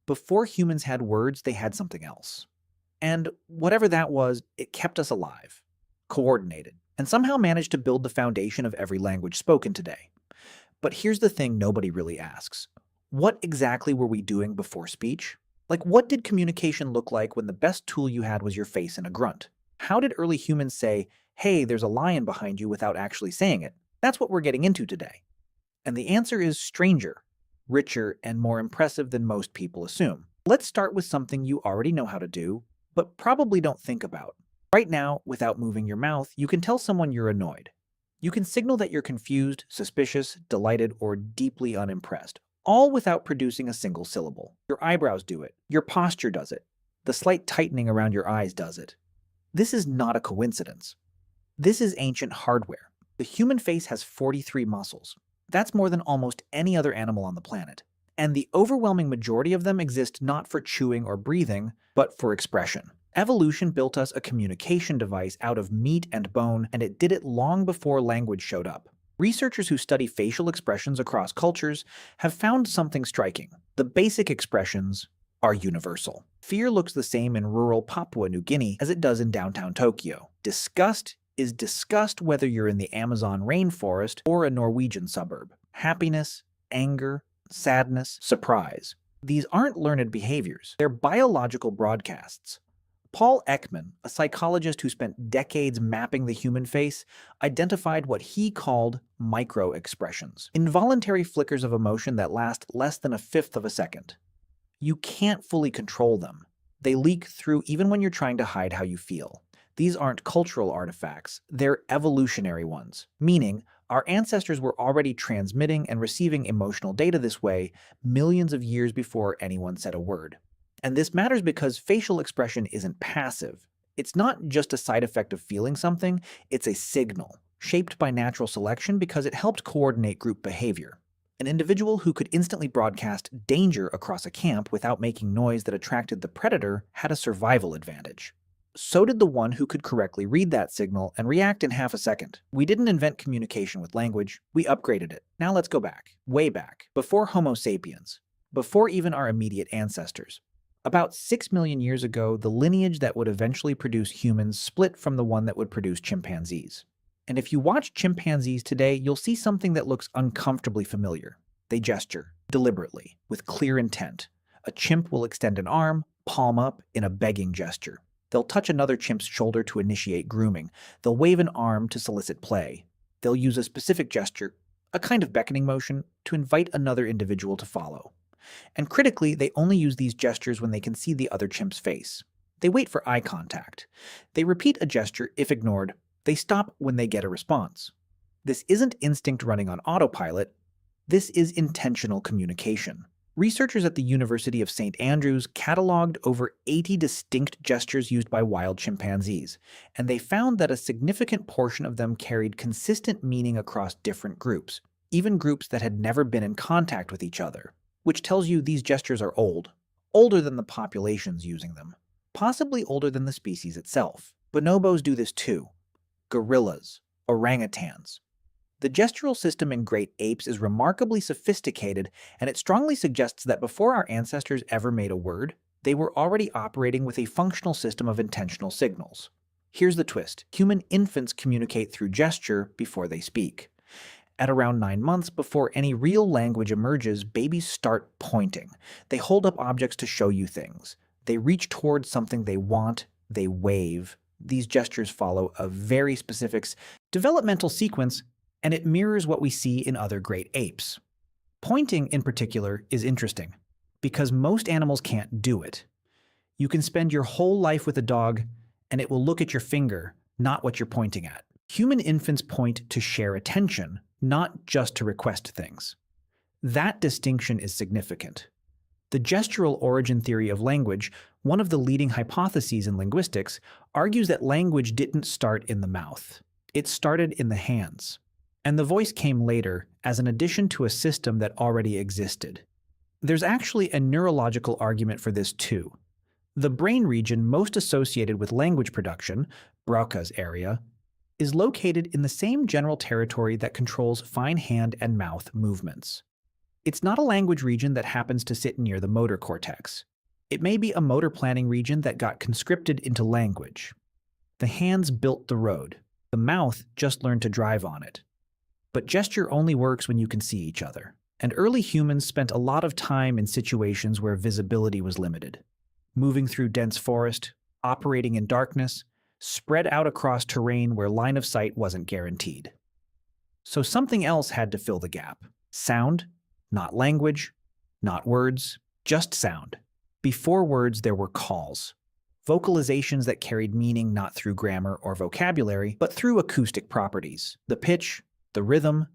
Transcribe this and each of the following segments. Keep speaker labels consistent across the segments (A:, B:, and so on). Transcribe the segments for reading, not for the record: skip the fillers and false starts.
A: Before humans had words, they had something else. And whatever that was, it kept us alive, coordinated, and somehow managed to build the foundation of every language spoken today. But here's the thing nobody really asks. What exactly were we doing before speech? Like, what did communication look like when the best tool you had was your face and a grunt? How did early humans say, hey, there's a lion behind you without actually saying it? That's what we're getting into today. And the answer is stranger, richer, and more impressive than most people assume. Let's start with something you already know how to do, but probably don't think about. Right now, without moving your mouth, you can tell someone you're annoyed. You can signal that you're confused, suspicious, delighted, or deeply unimpressed, all without producing a single syllable. Your eyebrows do it. Your posture does it. The slight tightening around your eyes does it. This is not a coincidence. This is ancient hardware. The human face has 43 muscles. That's more than almost any other animal on the planet. And the overwhelming majority of them exist not for chewing or breathing, but for expression. Evolution built us a communication device out of meat and bone, and it did it long before language showed up. Researchers who study facial expressions across cultures have found something striking. The basic expressions are universal. Fear looks the same in rural Papua New Guinea as it does in downtown Tokyo. Disgust is disgust whether you're in the Amazon rainforest or a Norwegian suburb. Happiness, anger, sadness, surprise. These aren't learned behaviors. They're biological broadcasts. Paul Ekman, a psychologist who spent decades mapping the human face, identified what he called micro-expressions, involuntary flickers of emotion that last less than a fifth of a second. You can't fully control them. They leak through even when you're trying to hide how you feel. These aren't cultural artifacts, they're evolutionary ones, meaning our ancestors were already transmitting and receiving emotional data this way millions of years before anyone said a word. And this matters because facial expression isn't passive. It's not just a side effect of feeling something, it's a signal, shaped by natural selection because it helped coordinate group behavior. An individual who could instantly broadcast danger across a camp without making noise that attracted the predator had a survival advantage. So did the one who could correctly read that signal and react in half a second. We didn't invent communication with language, we upgraded it. Now let's go back, way back, before Homo sapiens, before even our immediate ancestors. About 6 million years ago, the lineage that would eventually produce humans split from the one that would produce chimpanzees. And if you watch chimpanzees today, you'll see something that looks uncomfortably familiar. They gesture, deliberately, with clear intent. A chimp will extend an arm, palm up, in a begging gesture. They'll touch another chimp's shoulder to initiate grooming. They'll wave an arm to solicit play. They'll use a specific gesture, a kind of beckoning motion, to invite another individual to follow. And critically, they only use these gestures when they can see the other chimp's face. They wait for eye contact. They repeat a gesture if ignored. They stop when they get a response. This isn't instinct running on autopilot. This is intentional communication. Researchers at the University of St. Andrews cataloged over 80 distinct gestures used by wild chimpanzees, and they found that a significant portion of them carried consistent meaning across different groups, even groups that had never been in contact with each other, which tells you these gestures are old, older than the populations using them, possibly older than the species itself. Bonobos do this too. Gorillas, orangutans. The gestural system in great apes is remarkably sophisticated, and it strongly suggests that before our ancestors ever made a word, they were already operating with a functional system of intentional signals. Here's the twist. Human infants communicate through gesture before they speak. At around 9 months, before any real language emerges, babies start pointing. They hold up objects to show you things. They reach towards something they want, they wave. These gestures follow a very specific developmental sequence, and it mirrors what we see in other great apes. Pointing, in particular, is interesting, because most animals can't do it. You can spend your whole life with a dog, and it will look at your finger, not what you're pointing at. Human infants point to share attention, not just to request things. That distinction is significant. The gestural origin theory of language, one of the leading hypotheses in linguistics, argues that language didn't start in the mouth. It started in the hands. And the voice came later as an addition to a system that already existed. There's actually a neurological argument for this too. The brain region most associated with language production, Broca's area, is located in the same general territory that controls fine hand and mouth movements. It's not a language region that happens to sit near the motor cortex. It may be a motor planning region that got conscripted into language. The hands built the road. The mouth just learned to drive on it. But gesture only works when you can see each other. And early humans spent a lot of time in situations where visibility was limited. Moving through dense forest, operating in darkness, spread out across terrain where line of sight wasn't guaranteed. So something else had to fill the gap. Sound, not language, not words, just sound. Before words, there were calls. Vocalizations that carried meaning not through grammar or vocabulary, but through acoustic properties. The pitch, the rhythm,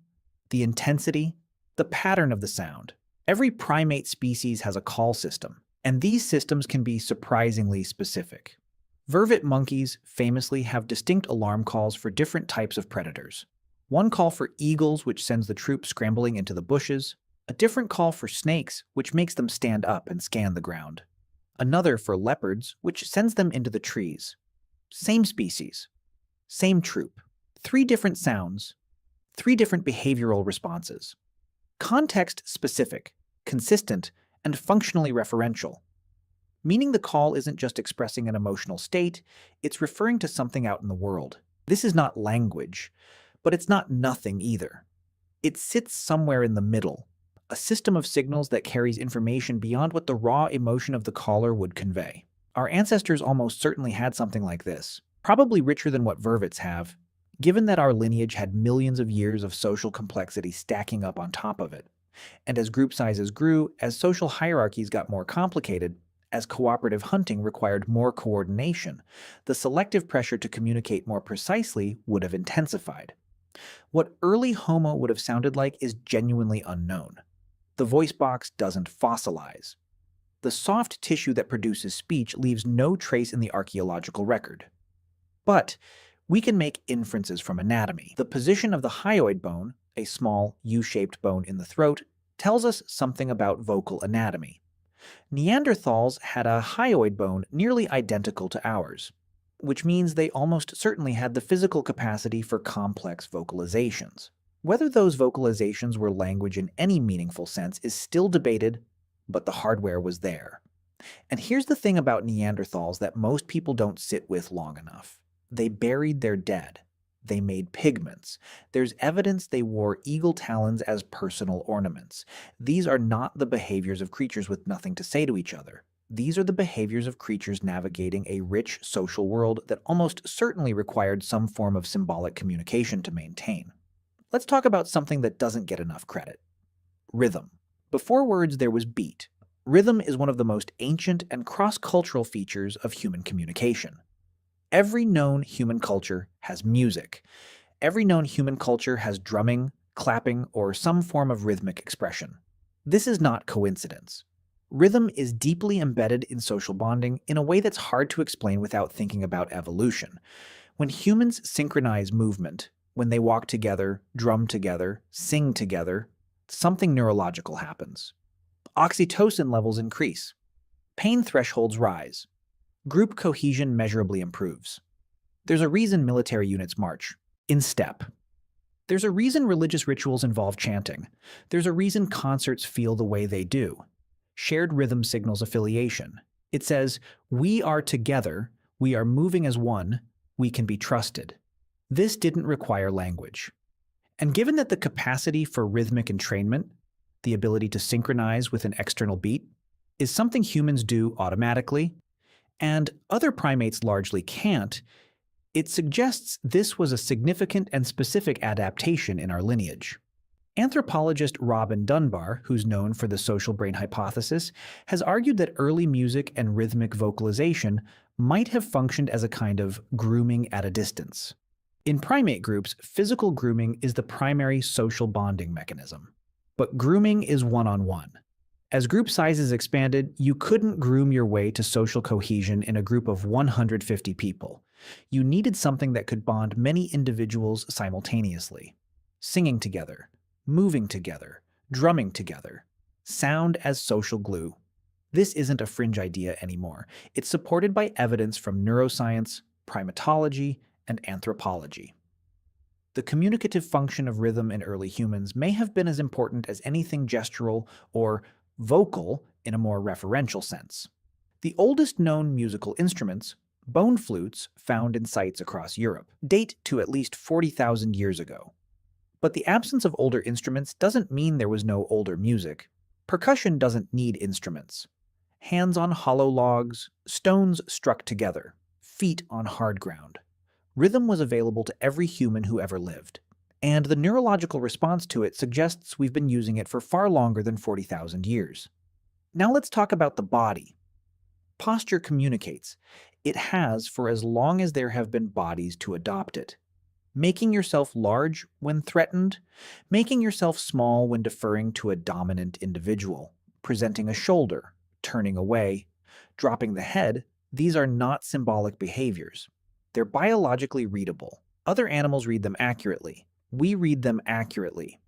A: the intensity, the pattern of the sound. Every primate species has a call system, and these systems can be surprisingly specific. Vervet monkeys famously have distinct alarm calls for different types of predators. One call for eagles, which sends the troop scrambling into the bushes. A different call for snakes, which makes them stand up and scan the ground. Another for leopards, which sends them into the trees. Same species, same troop. 3 different sounds, 3 different behavioral responses. Context-specific, consistent, and functionally referential. Meaning the call isn't just expressing an emotional state, it's referring to something out in the world. This is not language, but it's not nothing either. It sits somewhere in the middle, a system of signals that carries information beyond what the raw emotion of the caller would convey. Our ancestors almost certainly had something like this, probably richer than what vervets have, given that our lineage had millions of years of social complexity stacking up on top of it. And as group sizes grew, as social hierarchies got more complicated, as cooperative hunting required more coordination, the selective pressure to communicate more precisely would have intensified. What early Homo would have sounded like is genuinely unknown. The voice box doesn't fossilize. The soft tissue that produces speech leaves no trace in the archaeological record. But we can make inferences from anatomy. The position of the hyoid bone, a small U-shaped bone in the throat, tells us something about vocal anatomy. Neanderthals had a hyoid bone nearly identical to ours, which means they almost certainly had the physical capacity for complex vocalizations. Whether those vocalizations were language in any meaningful sense is still debated, but the hardware was there. And here's the thing about Neanderthals that most people don't sit with long enough. They buried their dead. They made pigments. There's evidence they wore eagle talons as personal ornaments. These are not the behaviors of creatures with nothing to say to each other. These are the behaviors of creatures navigating a rich social world that almost certainly required some form of symbolic communication to maintain. Let's talk about something that doesn't get enough credit. Rhythm. Before words, there was beat. Rhythm is one of the most ancient and cross-cultural features of human communication. Every known human culture has music. Every known human culture has drumming, clapping, or some form of rhythmic expression. This is not coincidence. Rhythm is deeply embedded in social bonding in a way that's hard to explain without thinking about evolution. When humans synchronize movement, when they walk together, drum together, sing together, something neurological happens. Oxytocin levels increase. Pain thresholds rise. Group cohesion measurably improves. There's a reason military units march in step. There's a reason religious rituals involve chanting. There's a reason concerts feel the way they do. Shared rhythm signals affiliation. It says, we are together, we are moving as one, we can be trusted. This didn't require language. And given that the capacity for rhythmic entrainment, the ability to synchronize with an external beat, is something humans do automatically, and other primates largely can't, it suggests this was a significant and specific adaptation in our lineage. Anthropologist Robin Dunbar, who's known for the social brain hypothesis, has argued that early music and rhythmic vocalization might have functioned as a kind of grooming at a distance. In primate groups, physical grooming is the primary social bonding mechanism. But grooming is one-on-one. As group sizes expanded, you couldn't groom your way to social cohesion in a group of 150 people. You needed something that could bond many individuals simultaneously. Singing together, moving together, drumming together. Sound as social glue. This isn't a fringe idea anymore. It's supported by evidence from neuroscience, primatology, and anthropology. The communicative function of rhythm in early humans may have been as important as anything gestural or vocal in a more referential sense. The oldest known musical instruments, bone flutes found in sites across Europe, date to at least 40,000 years ago. But the absence of older instruments doesn't mean there was no older music. Percussion doesn't need instruments. Hands on hollow logs, stones struck together, feet on hard ground. Rhythm was available to every human who ever lived, and the neurological response to it suggests we've been using it for far longer than 40,000 years. Now let's talk about the body. Posture communicates. It has for as long as there have been bodies to adopt it. Making yourself large when threatened, making yourself small when deferring to a dominant individual, presenting a shoulder, turning away, dropping the head, these are not symbolic behaviors. They're biologically readable. Other animals read them accurately. We read them accurately.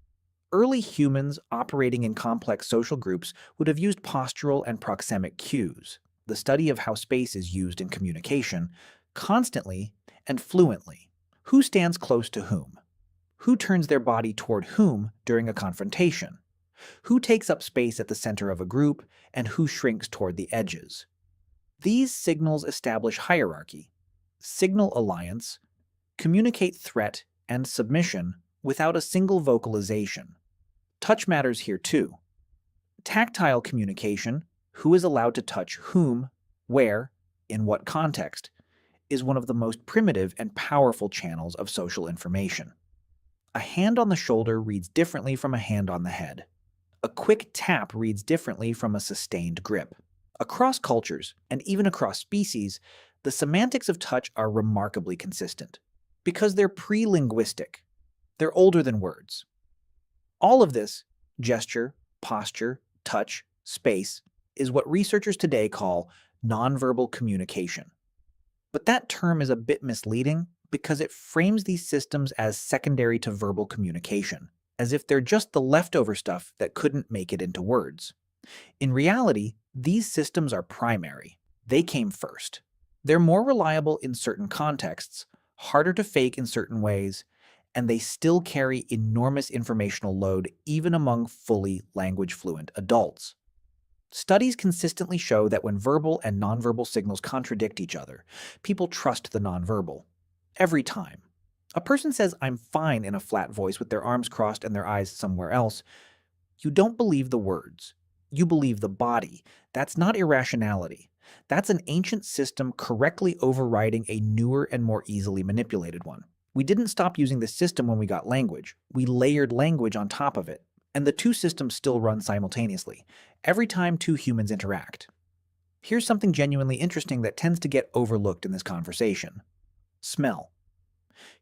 A: Early humans operating in complex social groups would have used postural and proxemic cues, the study of how space is used in communication, constantly and fluently. Who stands close to whom? Who turns their body toward whom during a confrontation? Who takes up space at the center of a group, and who shrinks toward the edges? These signals establish hierarchy, signal alliance, communicate threat and submission without a single vocalization. Touch matters here too. Tactile communication, who is allowed to touch whom, where, in what context, is one of the most primitive and powerful channels of social information. A hand on the shoulder reads differently from a hand on the head. A quick tap reads differently from a sustained grip. Across cultures, and even across species, the semantics of touch are remarkably consistent, because they're pre-linguistic. They're older than words. All of this, gesture, posture, touch, space, is what researchers today call nonverbal communication. But that term is a bit misleading because it frames these systems as secondary to verbal communication, as if they're just the leftover stuff that couldn't make it into words. In reality, these systems are primary. They came first. They're more reliable in certain contexts, harder to fake in certain ways, and they still carry enormous informational load even among fully language-fluent adults. Studies consistently show that when verbal and nonverbal signals contradict each other, people trust the nonverbal. Every time. A person says, "I'm fine" in a flat voice with their arms crossed and their eyes somewhere else. You don't believe the words. You believe the body. That's not irrationality. That's an ancient system correctly overriding a newer and more easily manipulated one. We didn't stop using this system when we got language. We layered language on top of it. And the two systems still run simultaneously, every time two humans interact. Here's something genuinely interesting that tends to get overlooked in this conversation. Smell.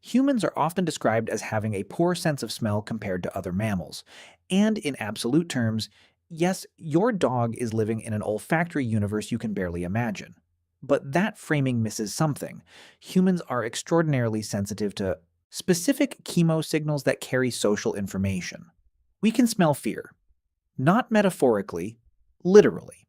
A: Humans are often described as having a poor sense of smell compared to other mammals. And in absolute terms, yes, your dog is living in an olfactory universe you can barely imagine. But that framing misses something. Humans are extraordinarily sensitive to specific chemosignals that carry social information. We can smell fear. Not metaphorically, literally.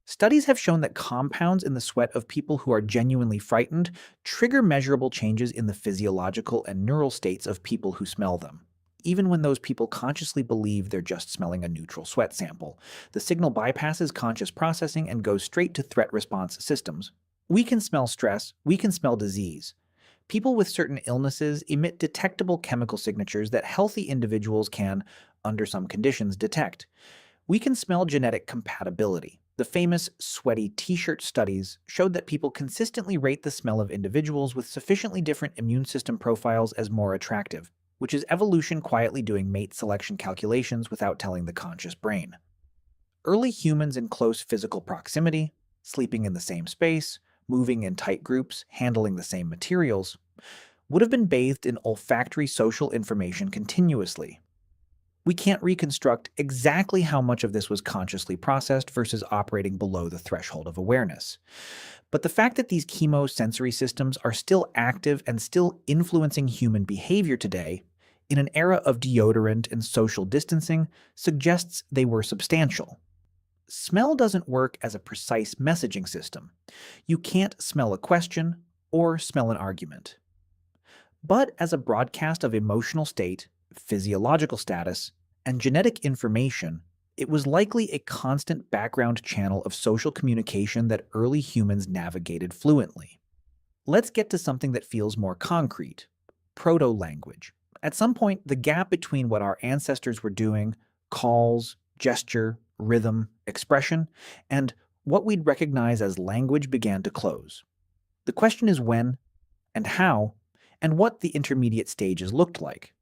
A: Studies have shown that compounds in the sweat of people who are genuinely frightened trigger measurable changes in the physiological and neural states of people who smell them. Even when those people consciously believe they're just smelling a neutral sweat sample, the signal bypasses conscious processing and goes straight to threat response systems. We can smell stress, we can smell disease. People with certain illnesses emit detectable chemical signatures that healthy individuals can, under some conditions, detect. We can smell genetic compatibility. The famous sweaty t-shirt studies showed that people consistently rate the smell of individuals with sufficiently different immune system profiles as more attractive, which is evolution quietly doing mate selection calculations without telling the conscious brain. Early humans in close physical proximity, sleeping in the same space, moving in tight groups, handling the same materials, would have been bathed in olfactory social information continuously. We can't reconstruct exactly how much of this was consciously processed versus operating below the threshold of awareness. But the fact that these chemosensory systems are still active and still influencing human behavior today, in an era of deodorant and social distancing, suggests they were substantial. Smell doesn't work as a precise messaging system. You can't smell a question or smell an argument. but as a broadcast of emotional state, physiological status, and genetic information. It was likely a constant background channel of social communication that early humans navigated fluently. Let's get to something that feels more concrete: proto-language. At some point, the gap between what our ancestors were doing, calls, gesture, rhythm, expression, and what we'd recognize as language began to close. The question is when, and how, and what the intermediate stages looked like.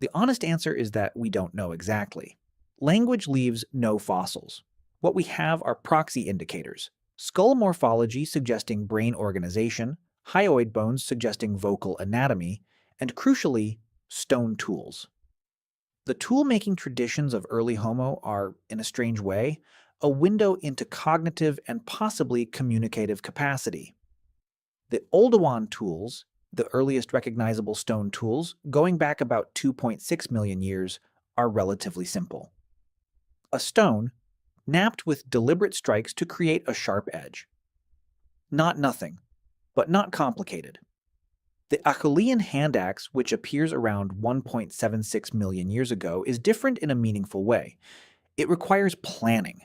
A: The honest answer is that we don't know exactly. Language leaves no fossils. What we have are proxy indicators: skull morphology suggesting brain organization, hyoid bones suggesting vocal anatomy, and crucially, stone tools. The tool-making traditions of early Homo are, in a strange way, a window into cognitive and possibly communicative capacity. The Oldowan tools, the earliest recognizable stone tools, going back about 2.6 million years, are relatively simple. A stone, knapped with deliberate strikes to create a sharp edge. Not nothing, but not complicated. The Acheulean hand axe, which appears around 1.76 million years ago, is different in a meaningful way. It requires planning.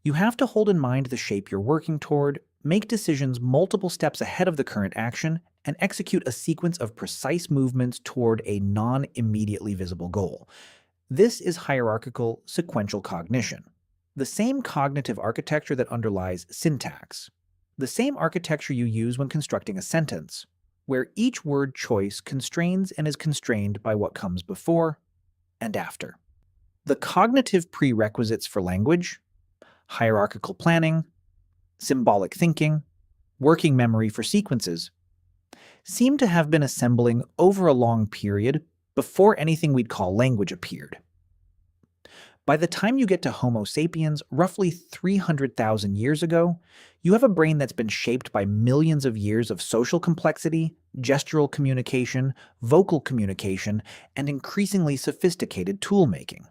A: You have to hold in mind the shape you're working toward, make decisions multiple steps ahead of the current action, and execute a sequence of precise movements toward a non-immediately visible goal. This is hierarchical, sequential cognition. The same cognitive architecture that underlies syntax. The same architecture you use when constructing a sentence, where each word choice constrains and is constrained by what comes before and after. The cognitive prerequisites for language: hierarchical planning, symbolic thinking, working memory for sequences, seem to have been assembling over a long period before anything we'd call language appeared. By the time you get to Homo sapiens, roughly 300,000 years ago, you have a brain that's been shaped by millions of years of social complexity, gestural communication, vocal communication, and increasingly sophisticated tool-making.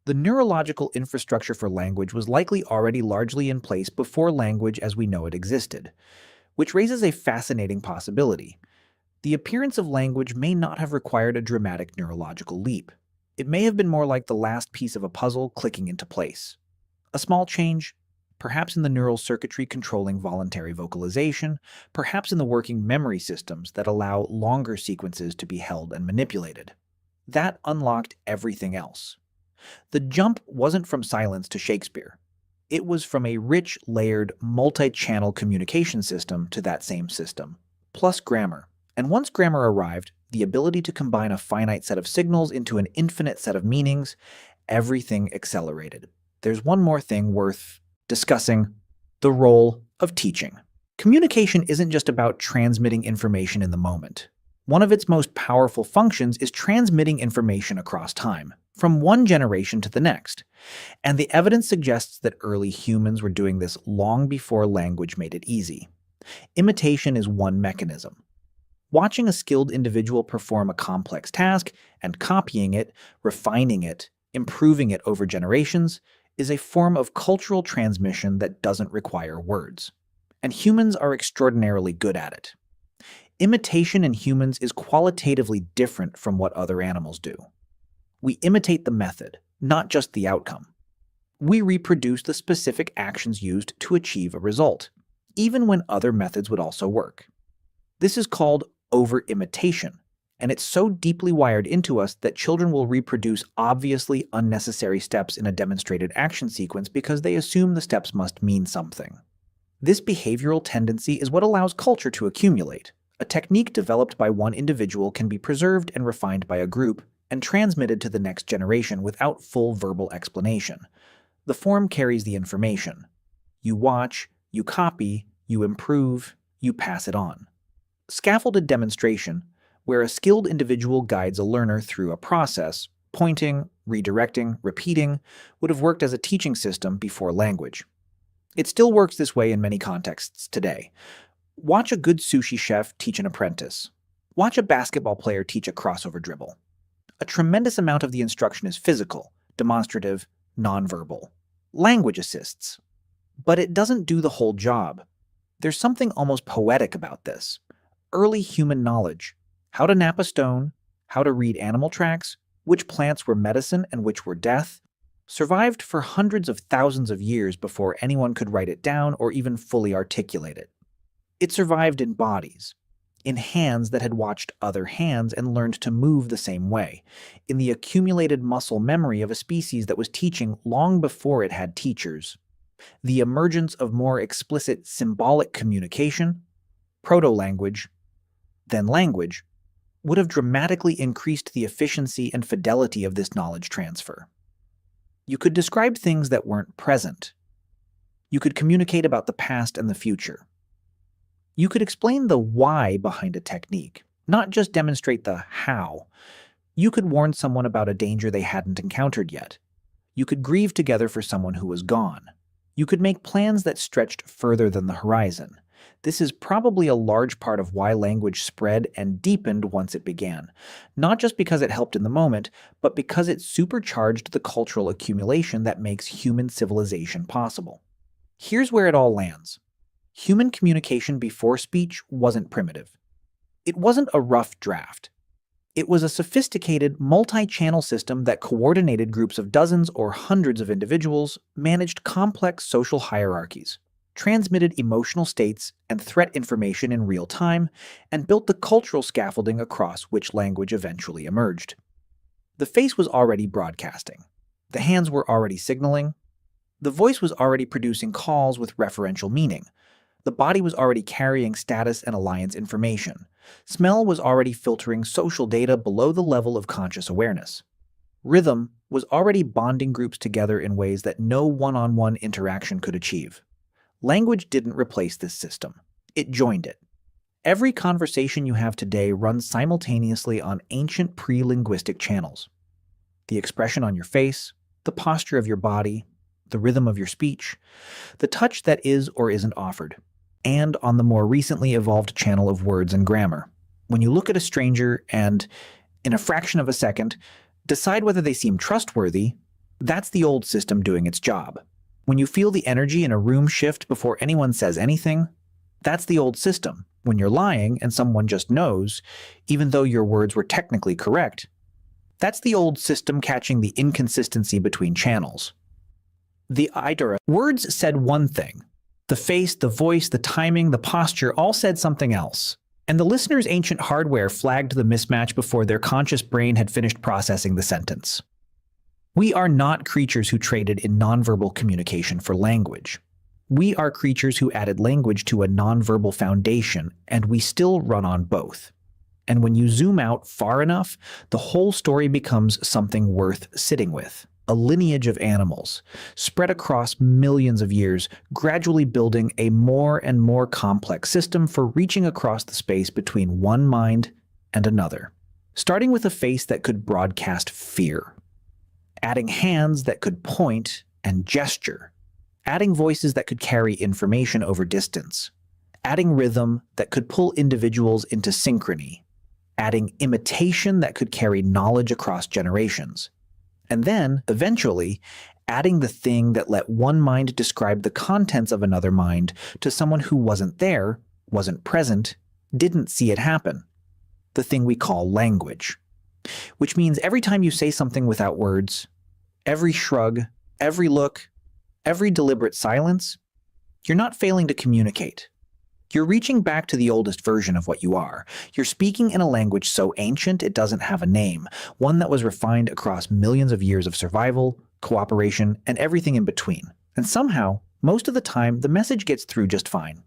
A: The neurological infrastructure for language was likely already largely in place before language as we know it existed, which raises a fascinating possibility. The appearance of language may not have required a dramatic neurological leap. It may have been more like the last piece of a puzzle clicking into place. A small change, perhaps in the neural circuitry controlling voluntary vocalization, perhaps in the working memory systems that allow longer sequences to be held and manipulated. That unlocked everything else. The jump wasn't from silence to Shakespeare. It was from a rich, layered, multi-channel communication system to that same system, plus grammar. And once grammar arrived, the ability to combine a finite set of signals into an infinite set of meanings, everything accelerated. There's one more thing worth discussing: the role of teaching. Communication isn't just about transmitting information in the moment. One of its most powerful functions is transmitting information across time, from one generation to the next. And the evidence suggests that early humans were doing this long before language made it easy. Imitation is one mechanism. Watching a skilled individual perform a complex task and copying it, refining it, improving it over generations is a form of cultural transmission that doesn't require words. And humans are extraordinarily good at it. Imitation in humans is qualitatively different from what other animals do. We imitate the method, not just the outcome. We reproduce the specific actions used to achieve a result, even when other methods would also work. This is called over-imitation, and it's so deeply wired into us that children will reproduce obviously unnecessary steps in a demonstrated action sequence because they assume the steps must mean something. This behavioral tendency is what allows culture to accumulate. A technique developed by one individual can be preserved and refined by a group and transmitted to the next generation without full verbal explanation. The form carries the information. You watch, you copy, you improve, you pass it on. Scaffolded demonstration, where a skilled individual guides a learner through a process, pointing, redirecting, repeating, would have worked as a teaching system before language. It still works this way in many contexts today. Watch a good sushi chef teach an apprentice. Watch a basketball player teach a crossover dribble. A tremendous amount of the instruction is physical, demonstrative, nonverbal. Language assists. But it doesn't do the whole job. There's something almost poetic about this. Early human knowledge, How to nap a stone, how to read animal tracks, which plants were medicine and which were death, survived for hundreds of thousands of years before anyone could write it down or even fully articulate it. It survived in bodies, in hands that had watched other hands and learned to move the same way, in the accumulated muscle memory of a species that was teaching long before it had teachers. The emergence of more explicit symbolic communication, proto-language, then language, would have dramatically increased the efficiency and fidelity of this knowledge transfer. You could describe things that weren't present. You could communicate about the past and the future. You could explain the why behind a technique, not just demonstrate the how. You could warn someone about a danger they hadn't encountered yet. You could grieve together for someone who was gone. You could make plans that stretched further than the horizon. This is probably a large part of why language spread and deepened once it began, not just because it helped in the moment, but because it supercharged the cultural accumulation that makes human civilization possible. Here's where it all lands. Human communication before speech wasn't primitive. It wasn't a rough draft. It was a sophisticated, multi-channel system that coordinated groups of dozens or hundreds of individuals, managed complex social hierarchies, transmitted emotional states and threat information in real time, and built the cultural scaffolding across which language eventually emerged. The face was already broadcasting. The hands were already signaling. The voice was already producing calls with referential meaning. The body was already carrying status and alliance information. Smell was already filtering social data below the level of conscious awareness. Rhythm was already bonding groups together in ways that no one-on-one interaction could achieve. Language didn't replace this system. It joined it. Every conversation you have today runs simultaneously on ancient pre-linguistic channels. The expression on your face, the posture of your body, the rhythm of your speech, the touch that is or isn't offered, and on the more recently evolved channel of words and grammar. When you look at a stranger and, in a fraction of a second, decide whether they seem trustworthy, that's the old system doing its job. When you feel the energy in a room shift before anyone says anything, that's the old system. When you're lying and someone just knows, even though your words were technically correct, that's the old system catching the inconsistency between channels. The Idura words said one thing. The face, the voice, the timing, the posture all said something else. And the listener's ancient hardware flagged the mismatch before their conscious brain had finished processing the sentence. We are not creatures who traded in nonverbal communication for language. We are creatures who added language to a nonverbal foundation, and we still run on both. And when you zoom out far enough, the whole story becomes something worth sitting with. A lineage of animals, spread across millions of years, gradually building a more and more complex system for reaching across the space between one mind and another. Starting with a face that could broadcast fear, adding hands that could point and gesture, adding voices that could carry information over distance, adding rhythm that could pull individuals into synchrony, adding imitation that could carry knowledge across generations. And then, eventually, adding the thing that let one mind describe the contents of another mind to someone who wasn't there, wasn't present, didn't see it happen. The thing we call language. Which means every time you say something without words, every shrug, every look, every deliberate silence, you're not failing to communicate. You're reaching back to the oldest version of what you are. You're speaking in a language so ancient it doesn't have a name, one that was refined across millions of years of survival, cooperation, and everything in between. And somehow, most of the time, the message gets through just fine.